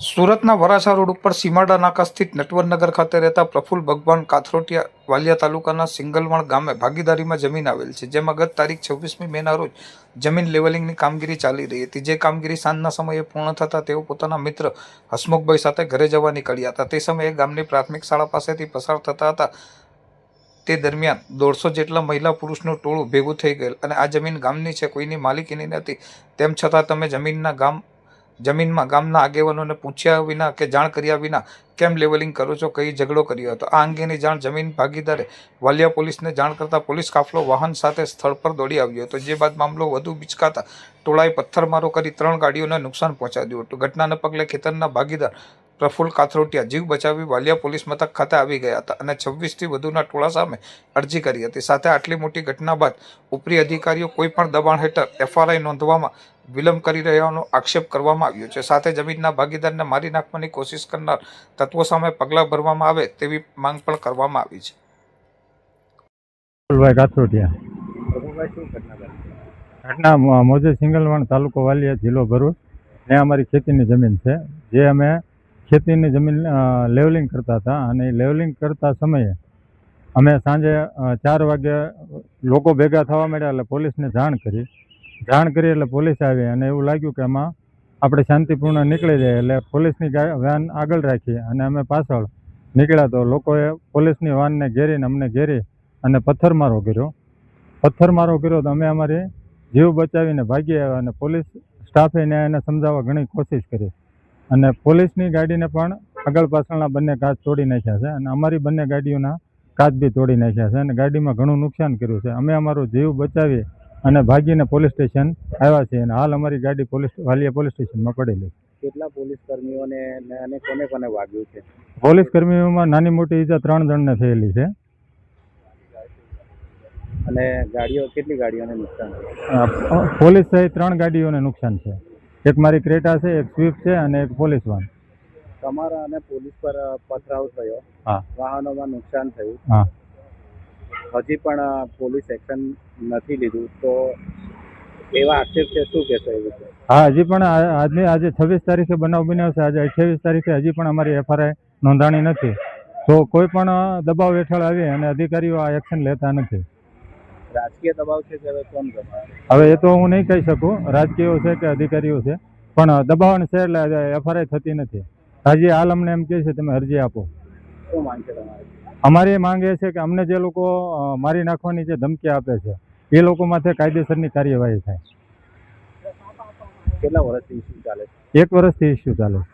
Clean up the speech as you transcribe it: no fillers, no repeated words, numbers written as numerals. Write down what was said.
સુરતના વરાછા રોડ ઉપર સીમાડા નાકા સ્થિત નટવરનગર ખાતે રહેતા પ્રફુલ્લ ભગવાન કાથરોટિયા વાલિયા તાલુકાના સિંગલવણ ગામે ભાગીદારીમાં જમીન આવેલ છે, જેમાં ગત તારીખ 26મી મેના રોજ જમીન લેવલિંગની કામગીરી ચાલી રહી હતી. જે કામગીરી સાંજના સમયે પૂર્ણ થતાં તેઓ પોતાના મિત્ર હસમુખભાઈ સાથે ઘરે જવા નીકળ્યા હતા. તે સમયે ગામની પ્રાથમિક શાળા પાસેથી પસાર થતા હતા. તે દરમિયાન 150 જેટલા મહિલા પુરુષનું ટોળું ભેગું થઈ ગયેલ અને આ જમીન ગામની છે, કોઈની માલિકીની નથી. તેમ છતાં તમે જમીનમાં ગામના આગેવાનોને પૂછ્યા વિના કે જાણ કર્યા વિના કેમ લેવલિંગ કરો છો, કહી ઝઘડો કર્યો હતો. આ અંગેની જાણ જમીન ભાગીદારે વાલિયા પોલીસને જાણ કરતા પોલીસ કાફલો વાહન સાથે સ્થળ પર દોડી આવ્યો હતો. જે બાદ મામલો વધુ બિચકાતા ટોળાએ પથ્થરમારો કરી 3 ગાડીઓને નુકસાન પહોંચાડ્યું હતું. ઘટનાને પગલે ખેતરના ભાગીદાર પ્રફુલ્લ કાથરોટિયા જીવ બચાવી વાલિયા પોલીસ મથક ખાતે આવી ગયા હતા અને 26થી વધુના ટોળા સામે અરજી કરી હતી. સાથે આટલી મોટી ઘટના બાદ ઉપરી અધિકારીઓ કોઈ પણ દબાણ હેઠળ FRI નોંધવામાં વિલંબ કરી રહ્યાનો આક્ષેપ કરવામાં આવ્યો છે. સાથે જમીનના ભાગીદારને મારી નાખવાની કોશિશ કરનાર તત્વો સામે પગલાં ભરવામાં આવે તેવી માંગ પણ કરવામાં આવી છે. ઘટના મોજે સિંગલવણ તાલુકો વાલિયા જિલ્લો ભરૂચ. ત્યાં અમારી ખેતીની જમીન છે, જે અમે ખેતીની જમીન લેવલિંગ કરતા હતા અને લેવલિંગ કરતા સમયે અમે સાંજે 4 વાગે લોકો ભેગા થવા માંડ્યા એટલે પોલીસને જાણ કરી એટલે પોલીસ આવી અને એવું લાગ્યું કે આમાં આપણે શાંતિપૂર્ણ નીકળી જાય એટલે પોલીસની વાન આગળ રાખી અને અમે પાછળ નીકળ્યા. તો લોકોએ પોલીસની વાનને ઘેરીને અમને ઘેરી અને પથ્થરમારો કર્યો તો અમે અમારી જીવ બચાવીને ભાગી આવ્યા અને પોલીસ સ્ટાફે એને સમજાવવા ઘણી કોશિશ કરી અને પોલીસની ગાડીને પણ આગળ પાછળના બંને કાચ તોડી નાખ્યા છે અને અમારી બંને ગાડીઓના કાચ બી તોડી નાખ્યા છે અને ગાડીમાં ઘણું નુકસાન કર્યું છે. અમે અમારો જીવ બચાવી અને ભાગીને પોલીસ સ્ટેશન આવ્યા છીએ અને હાલ અમારી ગાડી વાલિયા પોલીસ સ્ટેશનમાં પડેલી છે. કેટલા પોલીસ કર્મીઓને અને કોને વાગ્યું છે? પોલીસ કર્મીઓમાં નાની મોટી ઈજા 3 જણને થયેલી છે. અને કેટલી ગાડીઓને નુકસાન થયું? પોલીસ સહિત 3 ગાડીઓને નુકસાન છે. એક મારી ક્રેટા છે, એક સ્વિફ્ટ છે અને એક પોલીસ વાન. તમારા અને પોલીસ પર પથરાવ થયો, હા, વાહનોમાં નુકસાન થયું, હા, હજી પણ પોલીસ એક્શન નથી લીધું, તો એવા આક્ષેપ છે, શું કહેશો એ વિશે? હા, હજી પણ આજે 26 તારીખે બનાવ બન્યો છે. આજે 28 તારીખે હજી પણ અમારી FRI નોંધાણી નથી. તો કોઈ પણ દબાવ હેઠળ આવી અને અધિકારીઓ આ એક્શન લેતા નથી. રાજકીય દબાવ છે કે કોણ દબાવ? હવે એ તો હું નહીં કહી શકું રાજકીયો છે કે અધિકારીઓ છે, પણ દબાણ છે એટલે FRI થતી નથી. હજી હાલ અમને એમ કહે છે તમે અરજી આપો. શું માંગ છે તમારી? અમારી માંગ એ છે કે અમને જે લોકો મારી નાખવાની જે ધમકી આપે છે એ લોકો માથે કાયદેસરની કાર્યવાહી થાય. કેટલા વર્ષથી ઇસ્યુ ચાલે છે? 1 વર્ષથી ઇસ્યુ ચાલે છે.